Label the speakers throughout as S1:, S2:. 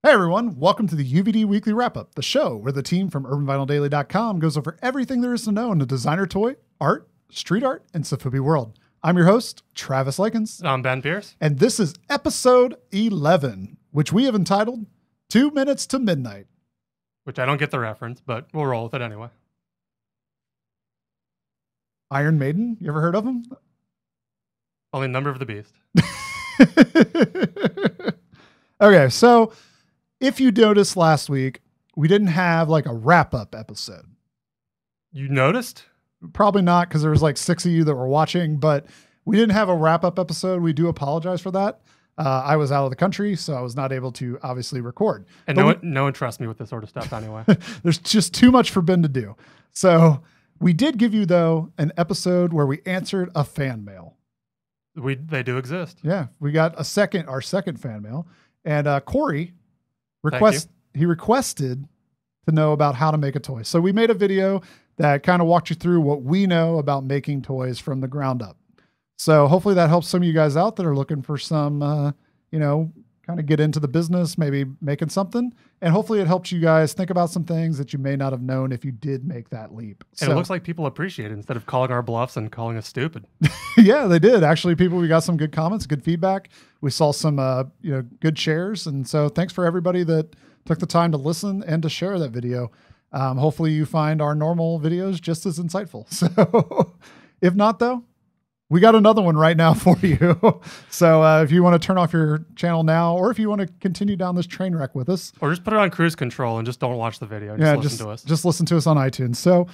S1: Hey everyone, welcome to the UVD Weekly Wrap-Up, the show where the team from UrbanVinylDaily.com goes over everything there is to know in the designer toy, art, street art, and Sofubi world. I'm your host, Travis Likens.
S2: I'm Ben Pierce.
S1: And this is episode 11, which we have entitled 2 Minutes to Midnight.
S2: Which I don't get the reference, but we'll roll with it anyway.
S1: Iron Maiden, you ever heard of them?
S2: Only Number of the Beast.
S1: Okay, so if you noticed last week, we didn't have like a wrap-up episode.
S2: You noticed?
S1: Probably not, because there was like 6 of you that were watching, but we didn't have a wrap-up episode. We do apologize for that. I was out of the country, so I was not able to obviously record.
S2: And no one trusts me with this sort of stuff anyway.
S1: There's just too much for Ben to do. So we did give you, though, an episode where we answered a fan mail.
S2: They do exist.
S1: Yeah, we got our second fan mail. And Corey requested to know about how to make a toy. So we made a video that kind of walked you through what we know about making toys from the ground up. So hopefully that helps some of you guys out that are looking for some, kind of get into the business, maybe making something. And hopefully it helps you guys think about some things that you may not have known if you did make that leap.
S2: And it looks like people appreciate it instead of calling our bluffs and calling us stupid.
S1: Yeah, they did. Actually, we got some good comments, good feedback. We saw some, good shares. And so thanks for everybody that took the time to listen and to share that video. Hopefully you find our normal videos just as insightful. So if not, though, we got another one right now for you. So if you want to turn off your channel now, or if you want to continue down this train wreck with us.
S2: Or just put it on cruise control and just don't watch the video. Listen to us.
S1: Just listen to us on iTunes. So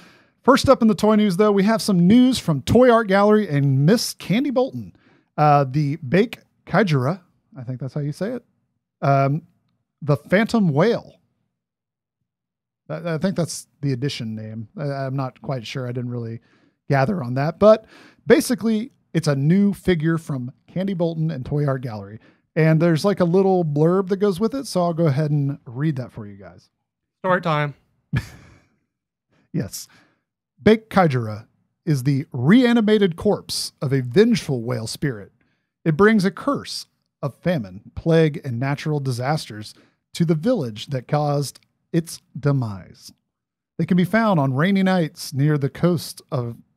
S1: first up in the toy news, though, we have some news from Toy Art Gallery and Miss Candy Bolton. The Bake Kaijura, I think that's how you say it. The Phantom Whale. I think that's the edition name. I'm not quite sure. I didn't really gather on that. But basically, it's a new figure from Candy Bolton and Toy Art Gallery. And there's like a little blurb that goes with it. So I'll go ahead and read that for you guys.
S2: Story time.
S1: Yes. Bake Kaijura is the reanimated corpse of a vengeful whale spirit. It brings a curse of famine, plague, and natural disasters to the village that caused its demise. They can be found on rainy nights near the coast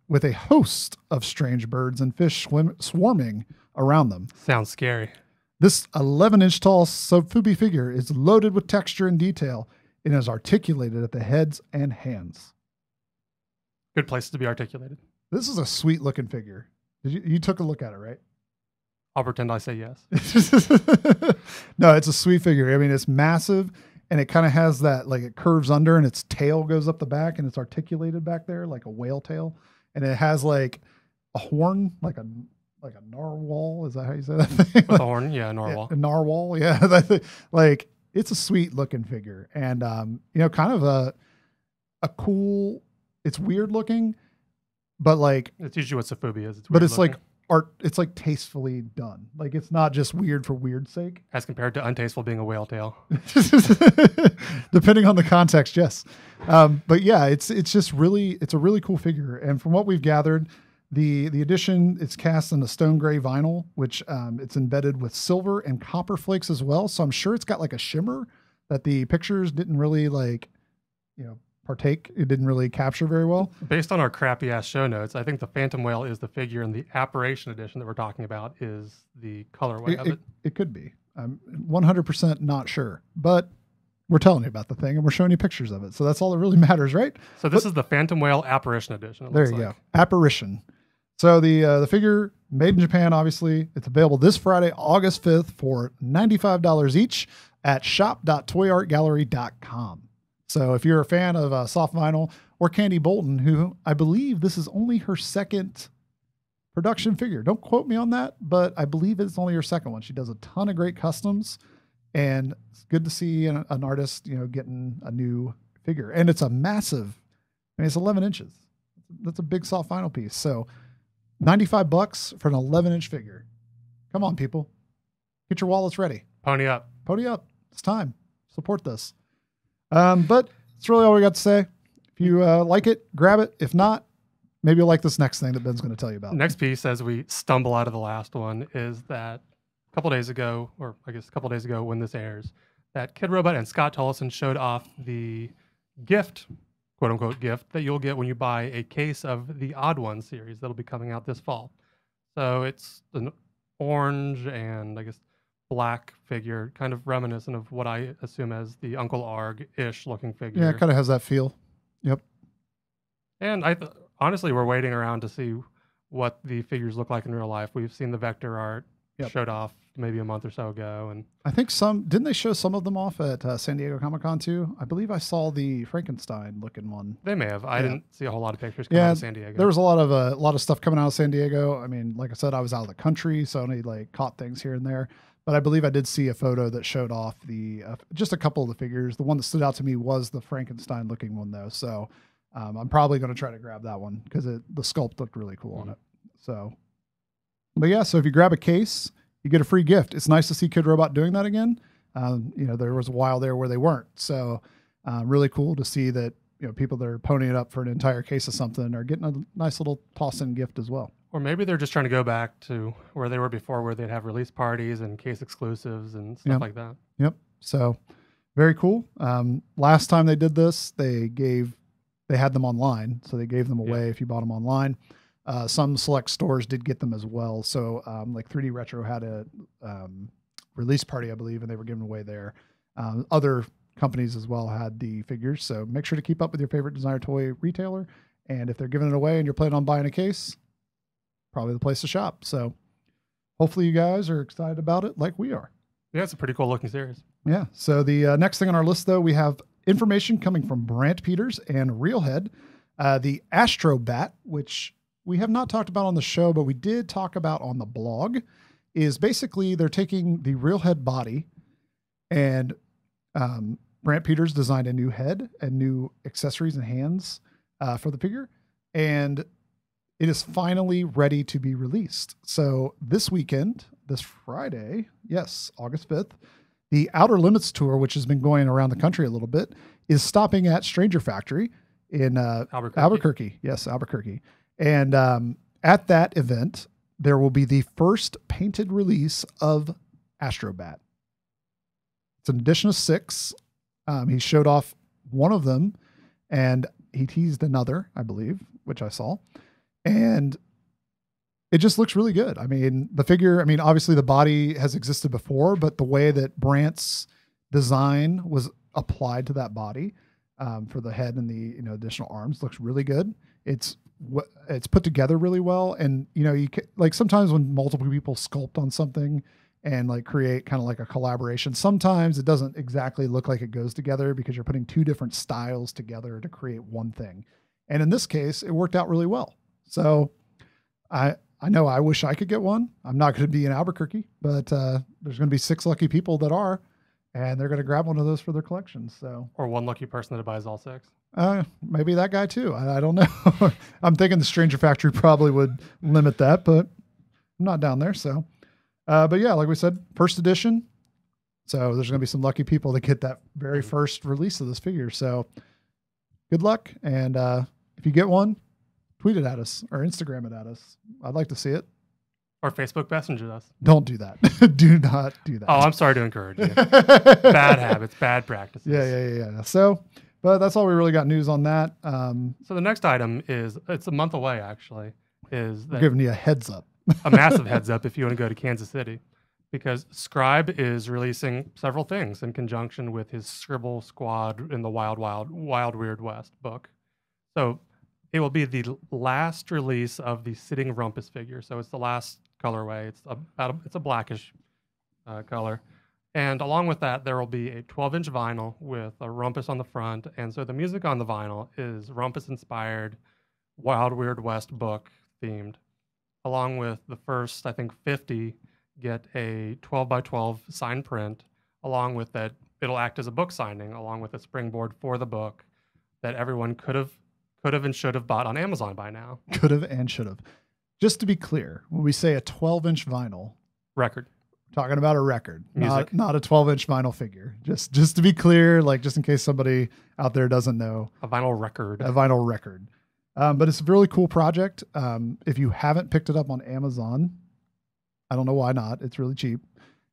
S1: with a host of strange birds and fish swarming around them.
S2: Sounds scary.
S1: This 11-inch tall Sofubi figure is loaded with texture and detail and is articulated at the heads and hands.
S2: Good place to be articulated.
S1: This is a sweet looking figure. You took a look at it, right?
S2: I'll pretend I say yes.
S1: No, it's a sweet figure. I mean, it's massive and it kind of has that, like it curves under and its tail goes up the back and it's articulated back there like a whale tail. And it has like a horn, like a narwhal. Is that how you say that thing?
S2: With a horn? Yeah, a narwhal.
S1: Yeah, a narwhal, yeah. Like it's a sweet looking figure. And, kind of a cool, it's weird looking, but like.
S2: It's usually what Sofubi is.
S1: It's like art. It's like tastefully done. Like it's not just weird for weird's sake.
S2: As compared to untasteful being a whale tail.
S1: Depending on the context, yes. But yeah, it's just really, it's a really cool figure. And from what we've gathered, the edition, it's cast in the stone gray vinyl, which it's embedded with silver and copper flakes as well. So I'm sure it's got like a shimmer that the pictures didn't really partake. It didn't really capture very well.
S2: Based on our crappy ass show notes, I think the Phantom Whale is the figure and the Apparition edition that we're talking about is the colorway of it.
S1: It could be. I'm 100% not sure, but we're telling you about the thing and we're showing you pictures of it. So that's all that really matters, right?
S2: So this is the Phantom Whale Apparition edition.
S1: There you go. Apparition. So the figure made in Japan, obviously, it's available this Friday, August 5th for $95 each at shop.toyartgallery.com. So if you're a fan of soft vinyl or Candy Bolton, who I believe this is only her second production figure. Don't quote me on that, but I believe it's only her second one. She does a ton of great customs and it's good to see an artist, getting a new figure. And it's a massive, it's 11 inches. That's a big soft vinyl piece. So $95 for an 11-inch figure. Come on, people. Get your wallets ready.
S2: Pony up.
S1: Pony up. It's time. Support this. But that's really all we got to say. If you like it, grab it. If not, maybe you'll like this next thing that Ben's going to tell you about.
S2: Next piece, as we stumble out of the last one, is that a couple days ago when this airs, that Kid Robot and Scott Tolleson showed off the gift, quote unquote gift, that you'll get when you buy a case of the Odd One series that'll be coming out this fall. So it's an orange and I guess black figure, kind of reminiscent of what I assume as the Uncle Arg-ish looking figure.
S1: Yeah, it kind of has that feel. Yep.
S2: And honestly, we're waiting around to see what the figures look like in real life. We've seen the vector art showed off maybe a month or so ago, and
S1: I think didn't they show some of them off at San Diego Comic-Con too? I believe I saw the Frankenstein looking one.
S2: They may have. I didn't see a whole lot of pictures coming out of San Diego.
S1: There was a lot of stuff coming out of San Diego. I mean, like I said, I was out of the country, so I only like caught things here and there. But I believe I did see a photo that showed off the just a couple of the figures. The one that stood out to me was the Frankenstein looking one though. So I'm probably going to try to grab that one because the sculpt looked really cool on it. So, but yeah, so if you grab a case, you get a free gift. It's nice to see Kid Robot doing that again. There was a while there where they weren't. So really cool to see that, people that are ponying it up for an entire case of something are getting a nice little toss-in gift as well.
S2: Or maybe they're just trying to go back to where they were before, where they'd have release parties and case exclusives and stuff like that.
S1: Yep. So very cool. Last time they did this, they had them online. So they gave them away if you bought them online. Some select stores did get them as well. So like 3D Retro had a release party, I believe, and they were giving away there. Other companies as well had the figures. So make sure to keep up with your favorite designer toy retailer. And if they're giving it away and you're planning on buying a case, probably the place to shop. So hopefully you guys are excited about it like we are.
S2: Yeah, it's a pretty cool looking series.
S1: Yeah. So the next thing on our list, though, we have information coming from Brant Peters and Reelhead. The Astro Bat, which we have not talked about on the show, but we did talk about on the blog, is basically they're taking the Reelhead body and Brant Peters designed a new head and new accessories and hands for the figure. And it is finally ready to be released. So this weekend, this Friday, yes, August 5th, the Outer Limits Tour, which has been going around the country a little bit, is stopping at Stranger Factory in Albuquerque. Yes, Albuquerque. And at that event, there will be the first painted release of Astro Bat. It's an edition of 6. He showed off one of them, and he teased another, I believe, which I saw. And it just looks really good. I mean, the figure, obviously the body has existed before, but the way that Brant's design was applied to that body for the head and the additional arms looks really good. It's put together really well. And, you can, like sometimes when multiple people sculpt on something and like create kind of like a collaboration, sometimes it doesn't exactly look like it goes together because you're putting two different styles together to create one thing. And in this case, it worked out really well. So I know I wish I could get one. I'm not going to be in Albuquerque, but there's going to be 6 lucky people that are, and they're going to grab one of those for their collections. So,
S2: or one lucky person that buys all 6.
S1: Maybe that guy too. I don't know. I'm thinking the Stranger Factory probably would limit that, but I'm not down there. So, but yeah, like we said, first edition. So there's going to be some lucky people that get that very first release of this figure. So good luck. And if you get one, tweet it at us or Instagram it at us. I'd like to see it.
S2: Or Facebook Messenger us.
S1: Don't do that. Do not do that.
S2: Oh, I'm sorry to encourage you. Bad habits, bad practices.
S1: Yeah. So, but that's all we really got news on that.
S2: So the next item it's a month away actually. We're
S1: giving you a heads up.
S2: A massive heads up if you want to go to Kansas City, because Scribe is releasing several things in conjunction with his Scribble Squad in the Wild Weird West book. So it will be the last release of the Sitting Rumpus figure. So it's the last colorway. It's a blackish color. And along with that, there will be a 12-inch vinyl with a Rumpus on the front. And so the music on the vinyl is Rumpus-inspired, Wild Weird West book themed. Along with the first, I think, 50 get a 12x12 sign print. Along with that, it'll act as a book signing, along with a springboard for the book that everyone could have and should have bought on Amazon by now.
S1: Could have and should have. Just to be clear, when we say a 12-inch vinyl
S2: record,
S1: talking about a record,
S2: music,
S1: not a 12-inch vinyl figure. Just to be clear, like just in case somebody out there doesn't know,
S2: a vinyl record.
S1: But it's a really cool project. If you haven't picked it up on Amazon, I don't know why not. It's really cheap.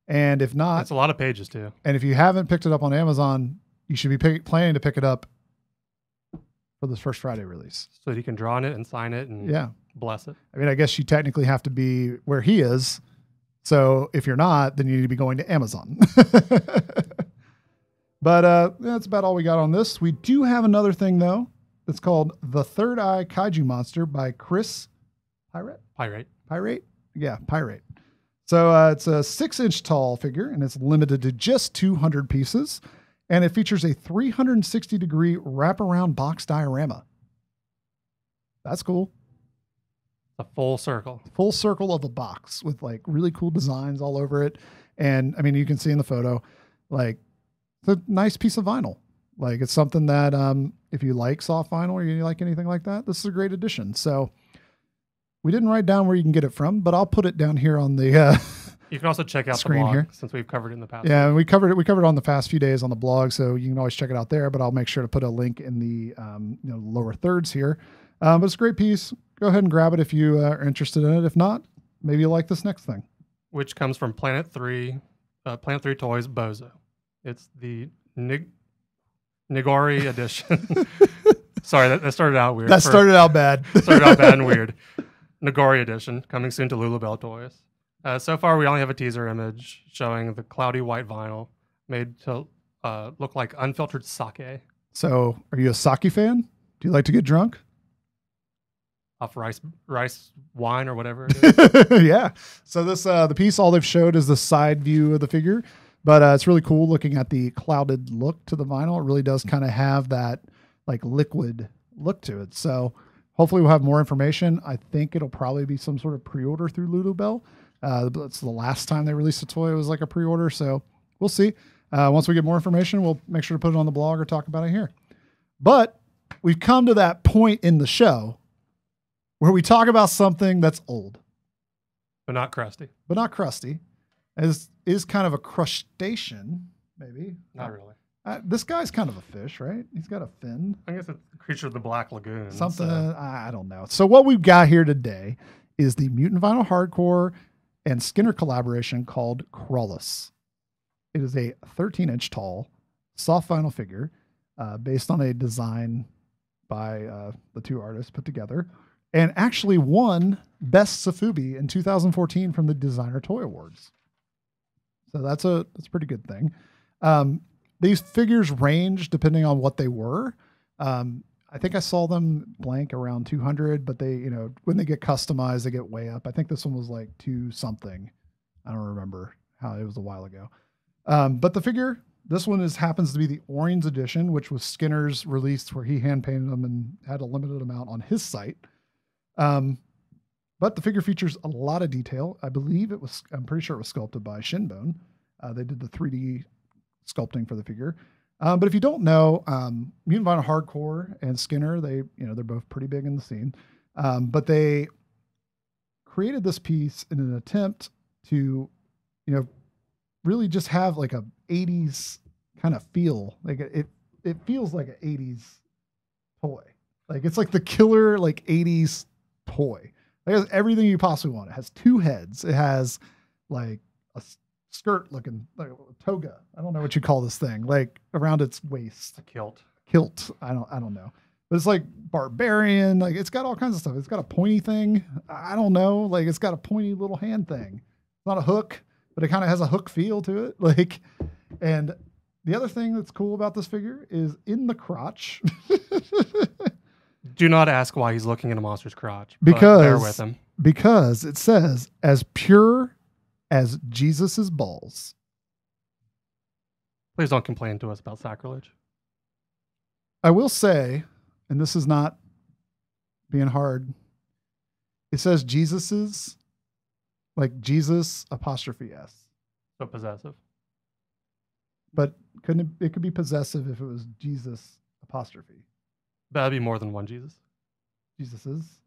S1: And if not,
S2: It's a lot of pages too.
S1: and if you haven't picked it up on Amazon, you should be planning to pick it up for this first Friday release.
S2: So that you can draw on it and sign it and
S1: Yeah.
S2: bless it.
S1: I mean, I guess you technically have to be where he is. So if you're not, then you need to be going to Amazon. But that's about all we got on this. We do have another thing, though. It's called The Third Eye Kaiju Monster by Chris Pyrate. Yeah, Pyrate. So it's a 6-inch tall figure, and it's limited to just 200 pieces. And it features a 360-degree wraparound box diorama. That's cool.
S2: A full circle.
S1: Full circle of a box with like really cool designs all over it. And I mean, you can see in the photo, like it's a nice piece of vinyl. Like it's something that if you like soft vinyl or you like anything like that, this is a great addition. So we didn't write down where you can get it from, but I'll put it down here on the
S2: You can also check out
S1: screen
S2: the blog
S1: here.
S2: since we've covered it in the past.
S1: Yeah, we covered it. We covered it on the past few days on the blog, so you can always check it out there. But I'll make sure to put a link in the lower thirds here. But it's a great piece. Go ahead and grab it if you are interested in it. If not, maybe you'll like this next thing.
S2: Which comes from Planet 3 Toys Bozo. It's the Nigori edition. Sorry, that started out weird.
S1: That started out bad.
S2: Started out bad and weird. Nigori edition, coming soon to Lulabelle Toys. So far, we only have a teaser image showing the cloudy white vinyl made to look like unfiltered sake
S1: So, are you a sake fan? Do you like to get drunk?
S2: off rice wine or whatever it is.
S1: Yeah. So this the piece, all they've showed is the side view of the figure, but it's really cool looking at the clouded look to the vinyl. It really does kind of have that like liquid look to it. So hopefully we'll have more information. I think it'll probably be some sort of pre-order through Lulabelle. It's the last time they released a toy. It was like a pre-order. So we'll see. Once we get more information, we'll make sure to put it on the blog or talk about it here. But we've come to that point in the show where we talk about something that's old,
S2: But not crusty.
S1: but not crusty. Is kind of a crustacean, maybe.
S2: Not really.
S1: This guy's kind of a fish, right? He's got a fin.
S2: I guess it's a creature of the Black Lagoon.
S1: Something,
S2: so-
S1: I don't know. So what we've got here today is the Mutant Vinyl Hardcore and Skinner collaboration called Crawlus. It is a 13-inch tall, soft vinyl figure based on a design by the two artists put together, and actually won Best Safubi in 2014 from the Designer Toy Awards. So that's a pretty good thing. These figures range depending on what they were. I think I saw them blank around 200, but they, when they get customized, they get way up. I think this one was like 2 something. I don't remember how it was a while ago. But the figure, this one happens to be the Orions edition, which was Skinner's release where he hand painted them and had a limited amount on his site. But the figure features a lot of detail. I'm pretty sure it was sculpted by Shinbone. They did the 3D sculpting for the figure. But if you don't know, Mutant Vinyl Hardcore and Skinner, they're both pretty big in the scene. But they created this piece in an attempt to, really just have like a 80s kind of feel. Like it feels like an 80s toy. Like it's like the killer like 80s toy. It has everything you possibly want. It has 2 heads. It has like a skirt looking like a toga. I don't know what you call this thing, like around its waist.
S2: A kilt.
S1: I don't know. But it's like barbarian. Like it's got all kinds of stuff. It's got a pointy thing. I don't know. Like it's got a pointy little hand thing. It's not a hook, but it kind of has a hook feel to it. Like, and the other thing that's cool about this figure is in the crotch.
S2: Do not ask why he's looking in a monster's crotch.
S1: Because
S2: bear with him.
S1: Because it says as pure as Jesus's balls.
S2: Please don't complain to us about sacrilege.
S1: I will say, and this is not being hard, it says Jesus's, like Jesus apostrophe S.
S2: So possessive.
S1: But it could be possessive if it was Jesus apostrophe.
S2: That'd be more than one Jesus.
S1: Jesus's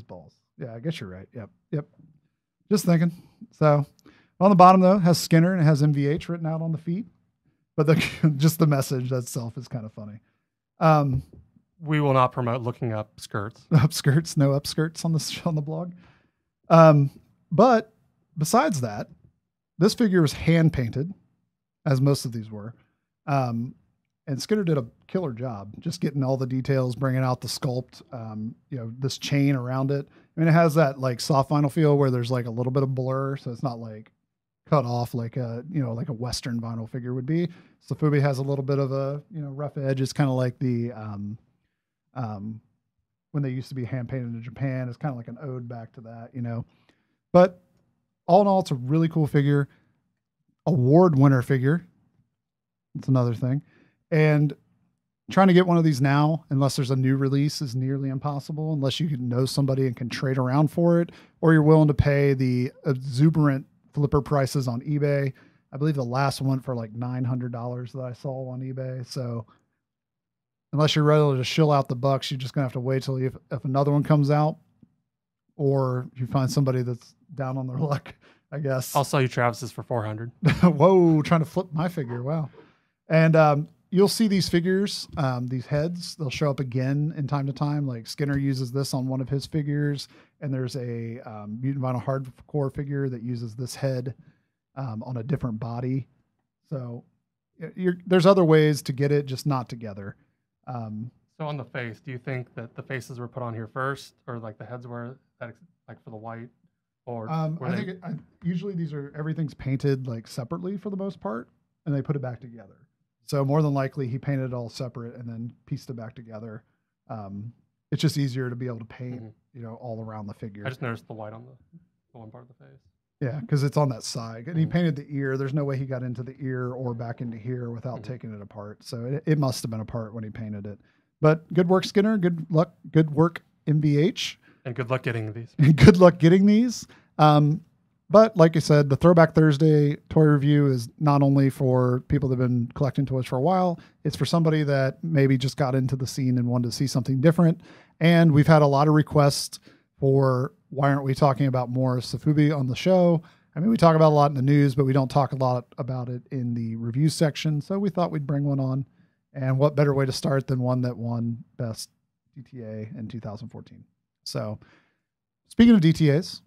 S1: balls. Yeah, I guess you're right. Yep. Just thinking. So on the bottom though, it has Skinner and it has MVH written out on the feet. But just the message itself is kind of funny.
S2: We will not promote looking up skirts.
S1: No upskirts on the blog. But besides that, this figure was hand painted, as most of these were. And Skinner did a killer job just getting all the details, bringing out the sculpt, this chain around it. I mean, it has that like soft vinyl feel where there's like a little bit of blur. So it's not like cut off like like a Western vinyl figure would be. Sofubi has a little bit of a, rough edge. It's kind of like the, when they used to be hand painted in Japan, it's kind of like an ode back to that, but all in all, it's a really cool figure, award winner figure. It's another thing. And trying to get one of these now, unless there's a new release, is nearly impossible unless you know somebody and can trade around for it, or you're willing to pay the exuberant flipper prices on eBay. I believe the last one for like $900 that I saw on eBay. So unless you're ready to shill out the bucks, you're just going to have to wait till if another one comes out, or you find somebody that's down on their luck, I guess.
S2: I'll sell you Travis's for $400.
S1: Whoa, trying to flip my figure. Wow. And you'll see these figures, these heads, they'll show up again in time to time. Like Skinner uses this on one of his figures, and there's a Mutant Vinyl Hardcore figure that uses this head on a different body. So there's other ways to get it, just not together.
S2: So on the face, do you think that the faces were put on here first, or like the heads were like for the white? Or
S1: usually everything's painted like separately for the most part, and they put it back together. So more than likely he painted it all separate and then pieced it back together. It's just easier to be able to paint, all around the figure.
S2: I just noticed the white on the one part of the face.
S1: Yeah, because it's on that side. And he painted the ear. There's no way he got into the ear or back into here without taking it apart. So it must have been apart when he painted it. But good work, Skinner. Good luck. Good work, MVH.
S2: And good luck getting these.
S1: Good luck getting these. But like I said, the Throwback Thursday toy review is not only for people that have been collecting toys for a while, it's for somebody that maybe just got into the scene and wanted to see something different. And we've had a lot of requests for why aren't we talking about more Sofubi on the show? I mean, we talk about a lot in the news, but we don't talk a lot about it in the review section. So we thought we'd bring one on. And what better way to start than one that won Best DTA in 2014. So speaking of DTAs,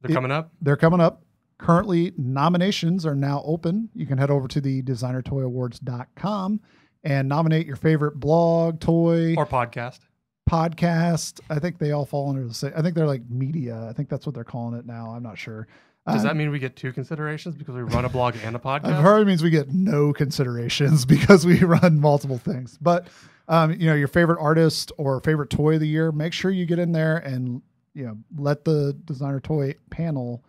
S2: they're coming up.
S1: They're coming up. Currently, nominations are now open. You can head over to the designertoyawards.com and nominate your favorite blog, toy,
S2: or podcast.
S1: I think they all fall under the same. I think they're like media. I think that's what they're calling it now. I'm not sure.
S2: Does that mean we get two considerations because we run a blog and a podcast?
S1: I've heard it means we get no considerations because we run multiple things. But your favorite artist or favorite toy of the year, make sure you get in there and let the designer toy panel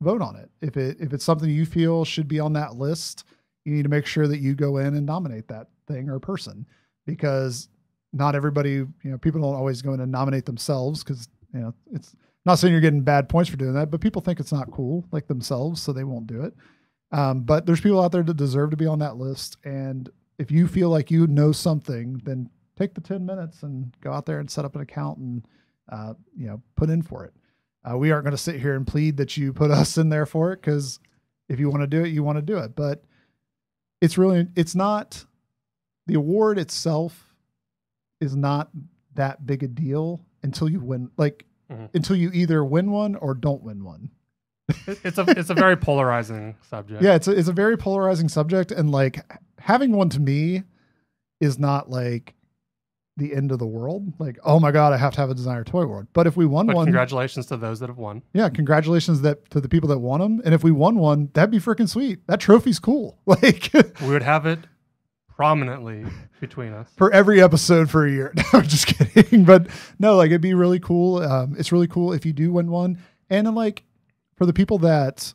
S1: vote on it. If it's something you feel should be on that list, you need to make sure that you go in and nominate that thing or person, because not everybody, people don't always go in and nominate themselves because, it's not saying you're getting bad points for doing that, but people think it's not cool like themselves, so they won't do it. But there's people out there that deserve to be on that list. And if you feel like you know something, then take the 10 minutes and go out there and set up an account and, put in for it. We aren't going to sit here and plead that you put us in there for it, because if you want to do it, you want to do it. But it's not, the award itself is not that big a deal until you win, until you either win one or don't win one.
S2: It's a very polarizing subject.
S1: Yeah, it's a very polarizing subject, and like having one to me is not like the end of the world. Like, oh my God, I have to have a designer toy award. But if we won one,
S2: congratulations to those that have won.
S1: Yeah, congratulations to the people that won them. And if we won one, that'd be freaking sweet. That trophy's cool. Like
S2: we would have it prominently between us
S1: for every episode for a year. No, I'm just kidding. But no, like it'd be really cool. It's really cool if you do win one. And then like for the people that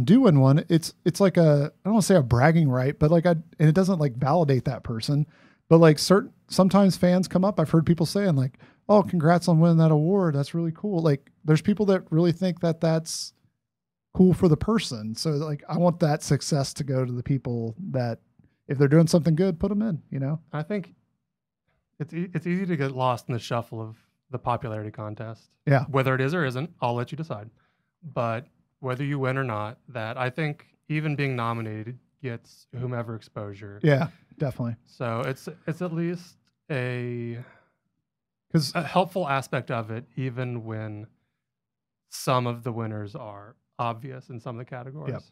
S1: do win one, it's like I don't want to say a bragging right, but and it doesn't like validate that person. But like sometimes fans come up, I've heard people saying like, oh, congrats on winning that award. That's really cool. Like there's people that really think that that's cool for the person. So like, I want that success to go to the people that if they're doing something good, put them in,
S2: I think it's easy to get lost in the shuffle of the popularity contest.
S1: Yeah.
S2: Whether it is or isn't, I'll let you decide. But whether you win or not, that I think even being nominated gets whomever exposure.
S1: Yeah, definitely.
S2: So it's at least a helpful aspect of it, even when some of the winners are obvious in some of the categories.
S1: Yep.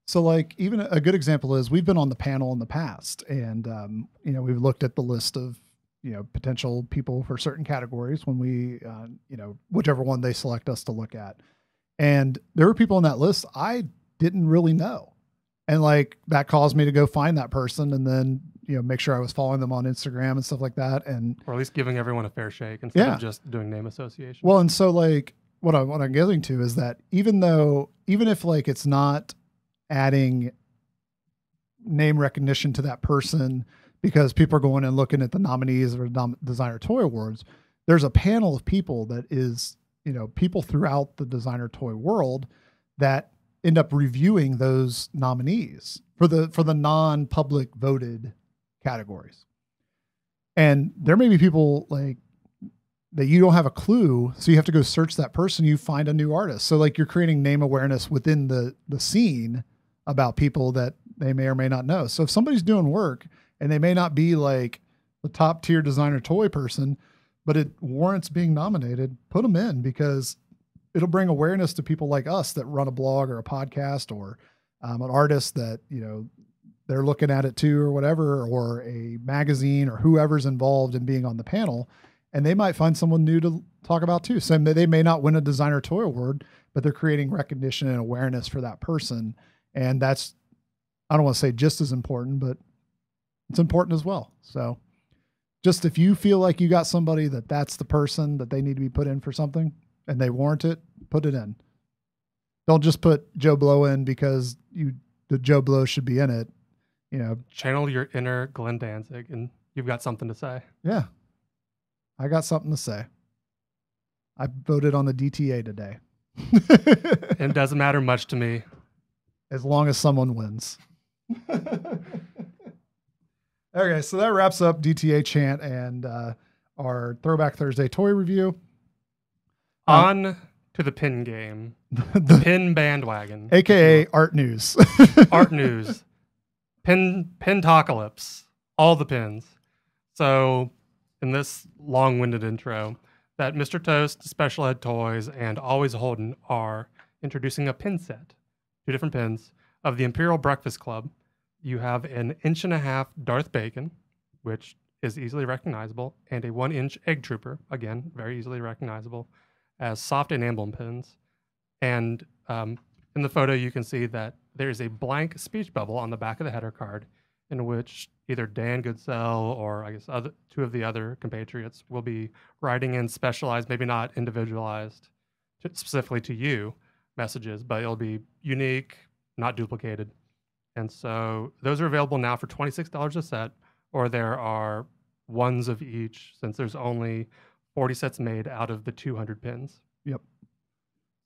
S1: So like even a good example is we've been on the panel in the past and, we've looked at the list of, potential people for certain categories when we, whichever one they select us to look at. And there were people on that list I didn't really know. And like that caused me to go find that person and then, make sure I was following them on Instagram and stuff like that. And
S2: or at least giving everyone a fair shake instead of just doing name association.
S1: Well, and so like what I'm getting to is that even if like it's not adding name recognition to that person because people are going and looking at the nominees or Designer Toy Awards, there's a panel of people that is, people throughout the designer toy world that end up reviewing those nominees for the non-public voted categories. And there may be people like that you don't have a clue. So you have to go search that person. You find a new artist. So like you're creating name awareness within the scene about people that they may or may not know. So if somebody's doing work and they may not be like the top tier designer toy person, but it warrants being nominated, put them in because it'll bring awareness to people like us that run a blog or a podcast or an artist that, they're looking at it too or whatever, or a magazine or whoever's involved in being on the panel. And they might find someone new to talk about too. So they may not win a designer toy award, but they're creating recognition and awareness for that person. And that's, I don't want to say just as important, but it's important as well. So just if you feel like you got somebody that's the person that they need to be put in for something and they warrant it, put it in. Don't just put Joe Blow in because the Joe Blow should be in it.
S2: Channel your inner Glenn Danzig and you've got something to say.
S1: Yeah. I got something to say. I voted on the DTA today.
S2: It doesn't matter much to me.
S1: As long as someone wins. Okay, so that wraps up DTA Chant and our Throwback Thursday toy review.
S2: On to the pin game. The pin bandwagon.
S1: AKA art news.
S2: Art news. Pintocalypse. All the pins. So in this long-winded intro, that Mr. Toast, Special Ed Toys, and Always Holden are introducing a pin set. 2 different pins of the Imperial Breakfast Club. You have an 1.5-inch Darth Bacon, which is easily recognizable, and a 1-inch Egg Trooper, again, very easily recognizable, as soft and emblem pins. And in the photo, you can see that there's a blank speech bubble on the back of the header card in which either Dan Goodsell or I guess 2 of the other compatriots will be writing in specialized, maybe not individualized specifically to you messages, but it'll be unique, not duplicated. And so those are available now for $26 a set, or there are ones of each since there's only 40 sets made out of the 200 pins.
S1: Yep.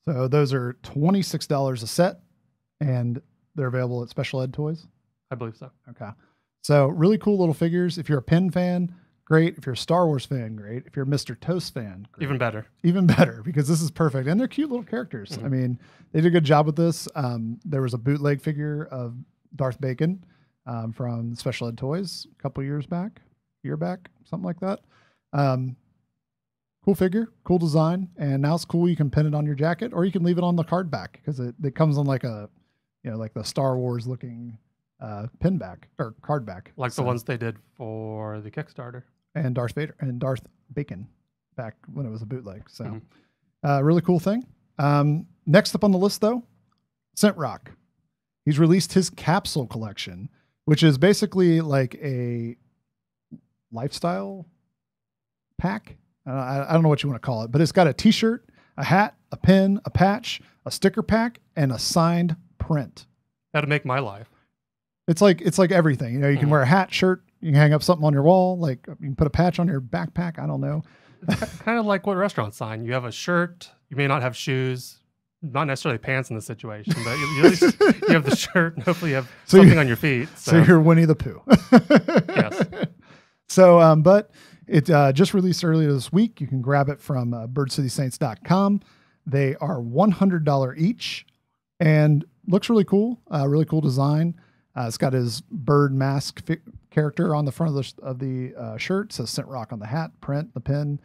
S1: So those are $26 a set and they're available at Special Ed Toys.
S2: I believe so.
S1: Okay. So really cool little figures. If you're a pin fan, great. If you're a Star Wars fan, great. If you're a Mr. Toast fan, great.
S2: Even better.
S1: Even better because this is perfect. And they're cute little characters. Mm-hmm. I mean, they did a good job with this. There was a bootleg figure of Darth Bacon from Special Ed Toys a couple year back, something like that. Cool figure, cool design. And now it's cool. You can pin it on your jacket or you can leave it on the card back because it comes on like a, like the Star Wars looking pin back or card back.
S2: Like the ones they did for the Kickstarter.
S1: And Darth Vader and Darth Bacon back when it was a bootleg. So really cool thing. Next up on the list though, Scent Rock. He's released his capsule collection, which is basically like a lifestyle pack. I don't know what you want to call it, but it's got a t-shirt, a hat, a pin, a patch, a sticker pack, and a signed print.
S2: That'd make my life.
S1: It's like everything, you can wear a hat, shirt, you can hang up something on your wall, like you can put a patch on your backpack. I don't know.
S2: It's kind of like what restaurants sign. You have a shirt, you may not have shoes, not necessarily pants in this situation, but you have the shirt and hopefully you have something on your feet.
S1: So you're Winnie the Pooh.
S2: Yes.
S1: So, but it just released earlier this week. You can grab it from birdcitysaints.com. They are $100 each and looks really cool. Really cool design. It's got his bird mask character on the front of the shirt. It says Scent Rock on the hat, print, the pin.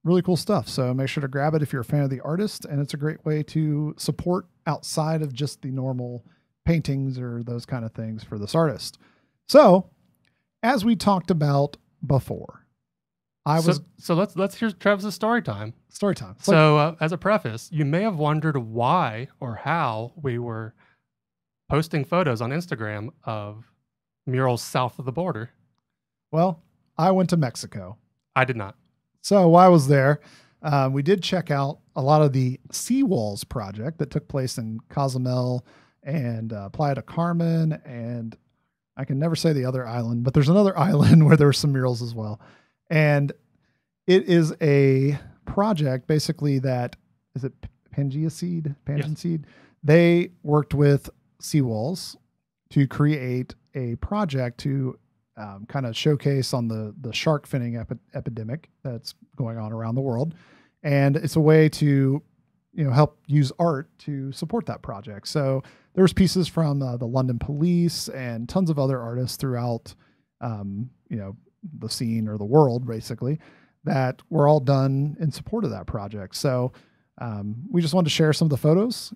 S1: really cool stuff. So make sure to grab it if you're a fan of the artist, and it's a great way to support outside of just the normal paintings or those kind of things for this artist. So, as we talked about before,
S2: so let's hear Travis's story time.
S1: Story time.
S2: So, as a preface, you may have wondered why or how we were posting photos on Instagram of murals south of the border.
S1: Well, I went to Mexico.
S2: I did not.
S1: So while I was there, we did check out a lot of the Seawalls project that took place in Cozumel and Playa del Carmen, and I can never say the other island, but there's another island where there were some murals as well. And it is a project basically that, is it Pangea Seed? Pangean Seed? They worked with Seawalls to create a project to kind of showcase on the shark finning epidemic that's going on around the world. And it's a way to, help use art to support that project. So there's pieces from the London Police and tons of other artists throughout, the scene or the world, basically, that were all done in support of that project. So we just wanted to share some of the photos.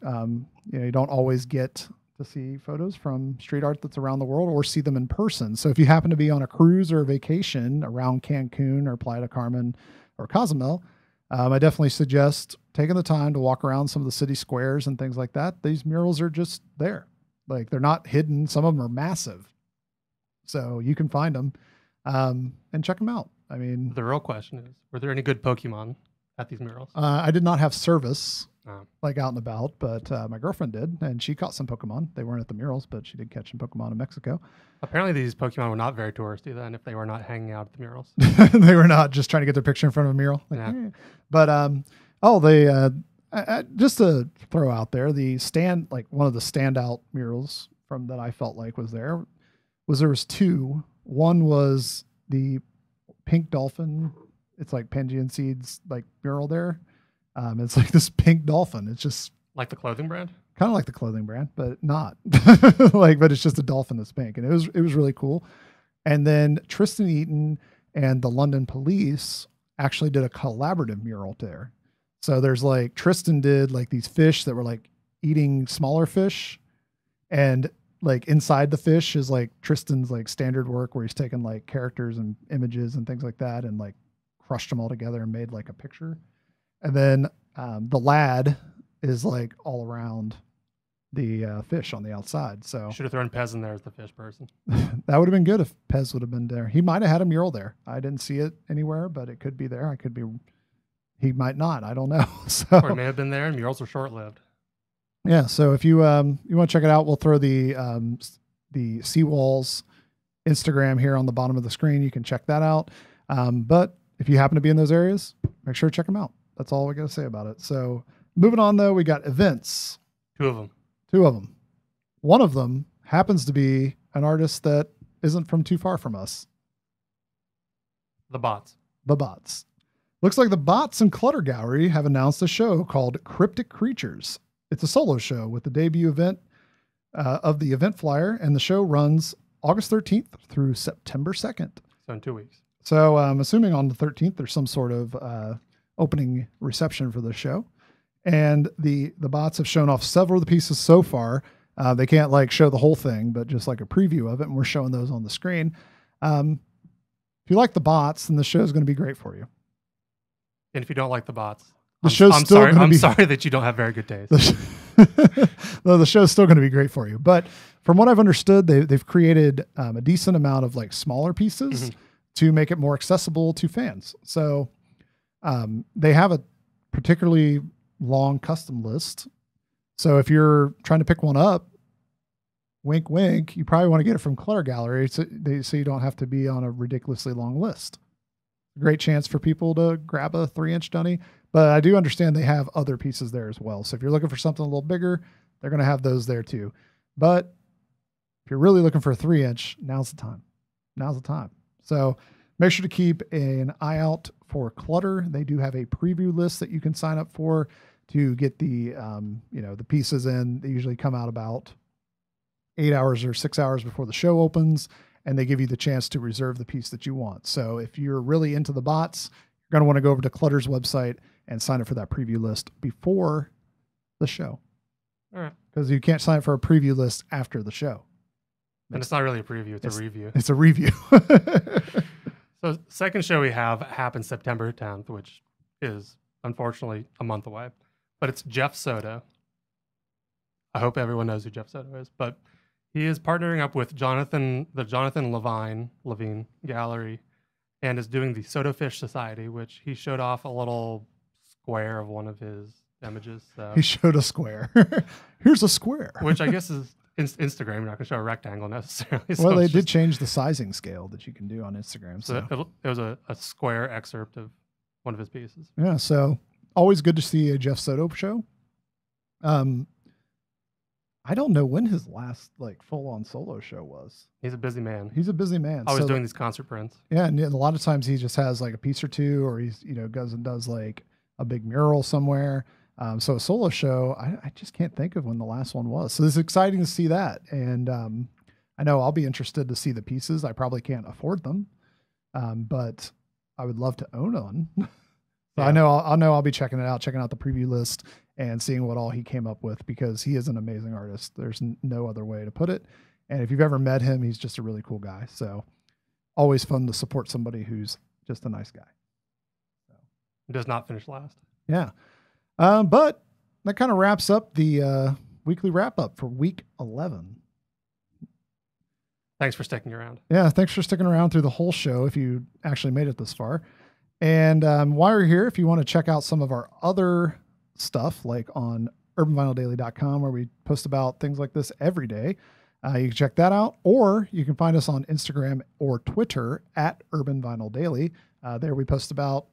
S1: You don't always get to see photos from street art that's around the world or see them in person. So if you happen to be on a cruise or a vacation around Cancun or Playa del Carmen or Cozumel, I definitely suggest taking the time to walk around some of the city squares and things like that. These murals are just there. Like, they're not hidden. Some of them are massive. So you can find them and check them out. I mean,
S2: the real question is, were there any good Pokemon at these murals?
S1: I did not have service like out and about, but my girlfriend did, and she caught some Pokemon. They weren't at the murals, but she did catch some Pokemon in Mexico.
S2: Apparently these Pokemon were not very touristy then, if they were not hanging out at the murals.
S1: They were not just trying to get their picture in front of a mural. Like,
S2: yeah.
S1: eh. But they just to throw out there, one of the standout murals from that I felt like was there was two. One was the pink dolphin. It's like Pangean Seeds like mural there. It's like this pink dolphin. It's just
S2: like the clothing brand,
S1: kind of like the clothing brand, but not but it's just a dolphin that's pink, and it was really cool. And then Tristan Eaton and the London Police actually did a collaborative mural there. So there's like, Tristan did like these fish that were like eating smaller fish, and like inside the fish is like Tristan's like standard work where he's taken like characters and images and things like that and like crushed them all together and made like a picture. And then the lad is like all around the fish on the outside. So
S2: should have thrown Pez in there as the fish person.
S1: That would have been good if Pez would have been there. He might have had a mural there. I didn't see it anywhere, but it could be there. He might not. I don't know. So,
S2: or it may have been there, and murals are short-lived.
S1: Yeah. So if you want to check it out, we'll throw the Seawalls Instagram here on the bottom of the screen. You can check that out. But if you happen to be in those areas, make sure to check them out. That's all we got to say about it. So moving on, though, we got events.
S2: Two of them.
S1: One of them happens to be an artist that isn't from too far from us.
S2: The Bots.
S1: Looks like the Bots and Clutter Gallery have announced a show called Cryptic Creatures. It's a solo show with the debut event of the event flyer, and the show runs August 13th through September 2nd.
S2: So in 2 weeks.
S1: So I'm assuming on the 13th, there's some sort of opening reception for the show. And the Bots have shown off several of the pieces so far. They can't like show the whole thing, but just like a preview of it. And we're showing those on the screen. If you like the Bots, then the show is going to be great for you.
S2: And if you don't like the Bots,
S1: I'm
S2: sorry that you don't have very good taste.
S1: No, the show's still going to be great for you. But from what I've understood, they've created a decent amount of like smaller pieces to make it more accessible to fans. So they have a particularly long custom list. So if you're trying to pick one up, wink, wink, you probably want to get it from Clutter Gallery so you don't have to be on a ridiculously long list. Great chance for people to grab a 3-inch dunny. But I do understand they have other pieces there as well. So if you're looking for something a little bigger, they're going to have those there too. But if you're really looking for a 3-inch, now's the time. So make sure to keep an eye out for Clutter. They do have a preview list that you can sign up for to get the pieces in. They usually come out about 8 hours or 6 hours before the show opens, and they give you the chance to reserve the piece that you want. So if you're really into the Bots, you're going to want to go over to Clutter's website and sign up for that preview list before the show.
S2: All right.
S1: Because you can't sign up for a preview list after the show.
S2: And it's not really a preview, it's a review.
S1: It's a review.
S2: So second show we have happens September 10th, which is unfortunately a month away. But it's Jeff Soto. I hope everyone knows who Jeff Soto is, but he is partnering up with the Jonathan Levine Gallery, and is doing the Soto Fish Society, which he showed off a little square of one of his images. So.
S1: He showed a square. Here's a square.
S2: Which I guess is Instagram. You're not going to show a rectangle necessarily.
S1: Well, they did change the sizing scale that you can do on Instagram. So
S2: it was a square excerpt of one of his pieces.
S1: Yeah, so always good to see a Jeff Soto show. I don't know when his last like full-on solo show was.
S2: He's a busy man.
S1: He's a busy man.
S2: Always doing these concert prints.
S1: Yeah, and a lot of times he just has like a piece or two, or he's goes and does like a big mural somewhere. So a solo show, I just can't think of when the last one was. So it's exciting to see that, and I know I'll be interested to see the pieces. I probably can't afford them, but I would love to own one. So yeah. I'll be checking it out, checking out the preview list, and seeing what all he came up with, because he is an amazing artist. There's no other way to put it. And if you've ever met him, he's just a really cool guy. So always fun to support somebody who's just a nice guy. So.
S2: Does not finish last.
S1: Yeah. But that kind of wraps up the weekly wrap up for week 11.
S2: Thanks for sticking around.
S1: Yeah. Thanks for sticking around through the whole show, if you actually made it this far. And while you're here, if you want to check out some of our other stuff, like on urbanvinyldaily.com, where we post about things like this every day, you can check that out, or you can find us on Instagram or Twitter at Urban Vinyl Daily. There we post about,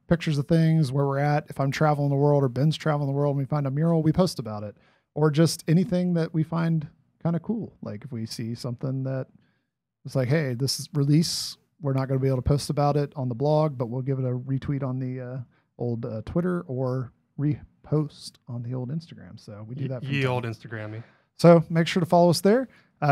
S1: pictures of things, where we're at. If I'm traveling the world, or Ben's traveling the world, and we find a mural, we post about it, or just anything that we find kind of cool. Like if we see something that it's like, hey, this is release, we're not going to be able to post about it on the blog, but we'll give it a retweet on the old Twitter, or repost on the old Instagram. So we do that.
S2: Old Instagram-y.
S1: So make sure to follow us there.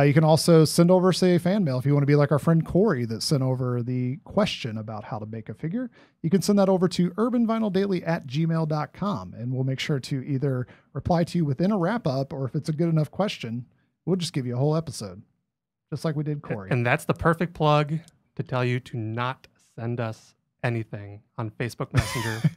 S1: You can also send over, say, fan mail. If you want to be like our friend Corey that sent over the question about how to make a figure, you can send that over to urbanvinyldaily@gmail.com, and we'll make sure to either reply to you within a wrap up, or if it's a good enough question, we'll just give you a whole episode, just like we did Corey.
S2: And that's the perfect plug to tell you to not send us anything on Facebook Messenger.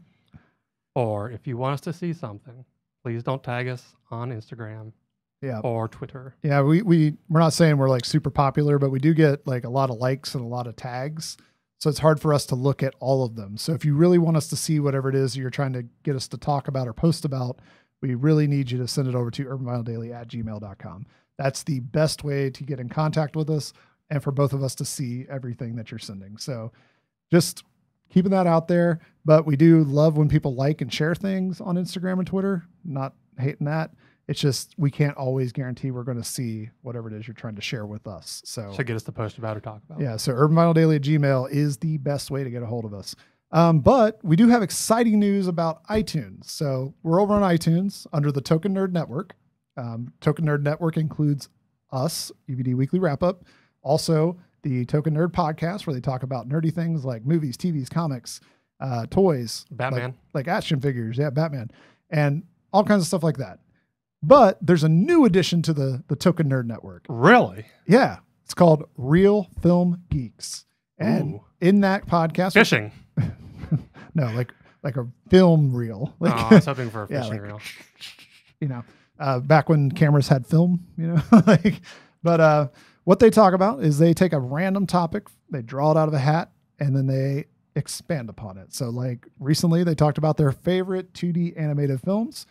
S2: Or if you want us to see something, please don't tag us on Instagram.
S1: Yeah.
S2: Or Twitter.
S1: Yeah, we're not saying we're like super popular, but we do get like a lot of likes and a lot of tags. So it's hard for us to look at all of them. So if you really want us to see whatever it is you're trying to get us to talk about or post about, we really need you to send it over to urbanvinyldaily@gmail.com. That's the best way to get in contact with us, and for both of us to see everything that you're sending. So just keeping that out there. But we do love when people like and share things on Instagram and Twitter. Not hating that. It's just we can't always guarantee we're going to see whatever it is you're trying to share with us. So
S2: get us to post about or talk about.
S1: Yeah, so urbanvinyldaily@gmail is the best way to get a hold of us. But we do have exciting news about iTunes. So we're over on iTunes under the Token Nerd Network. Token Nerd Network includes us, UVD Weekly Wrap Up, also the Token Nerd Podcast, where they talk about nerdy things like movies, TVs, comics, toys,
S2: Batman,
S1: like action figures, Batman, and all kinds of stuff like that. But there's a new addition to the Token Nerd Network.
S2: Really?
S1: Yeah. It's called Real Film Geeks. And in that podcast...
S2: Fishing.
S1: No, like a film reel. Like,
S2: I was hoping for a fishing reel.
S1: Back when cameras had film, But what they talk about is they take a random topic, they draw it out of a hat, and then they expand upon it. So like recently they talked about their favorite 2D animated films.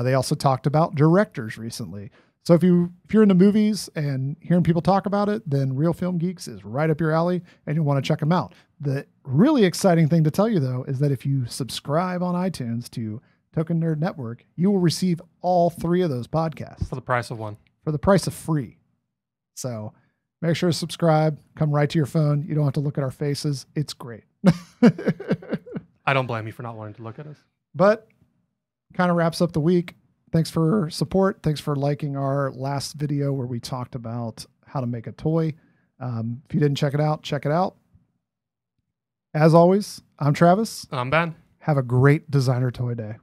S1: They also talked about directors recently. So if you're into movies and hearing people talk about it, then Real Film Geeks is right up your alley, and you'll want to check them out. The really exciting thing to tell you, though, is that if you subscribe on iTunes to Token Nerd Network, you will receive all 3 of those podcasts.
S2: For the price of one.
S1: For the price of free. So make sure to subscribe. Come right to your phone. You don't have to look at our faces. It's great.
S2: I don't blame you for not wanting to look at us.
S1: But kind of wraps up the week. Thanks for support. Thanks for liking our last video where we talked about how to make a toy. If you didn't check it out, check it out. As always, I'm Travis.
S2: I'm Ben.
S1: Have a great designer toy day.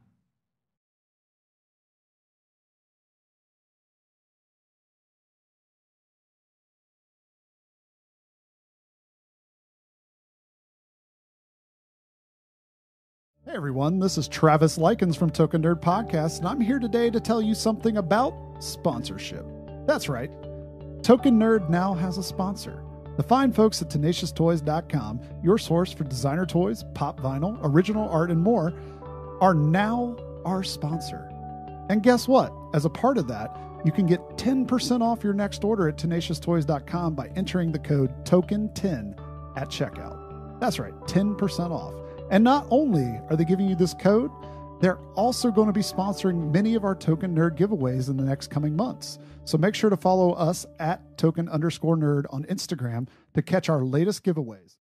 S1: Hey everyone, this is Travis Likens from Token Nerd Podcast, and I'm here today to tell you something about sponsorship. That's right, Token Nerd now has a sponsor. The fine folks at TenaciousToys.com, your source for designer toys, pop vinyl, original art, and more, are now our sponsor. And guess what? As a part of that, you can get 10% off your next order at TenaciousToys.com by entering the code TOKEN10 at checkout. That's right, 10% off. And not only are they giving you this code, they're also going to be sponsoring many of our Token Nerd giveaways in the next coming months. So make sure to follow us at token_nerd on Instagram to catch our latest giveaways.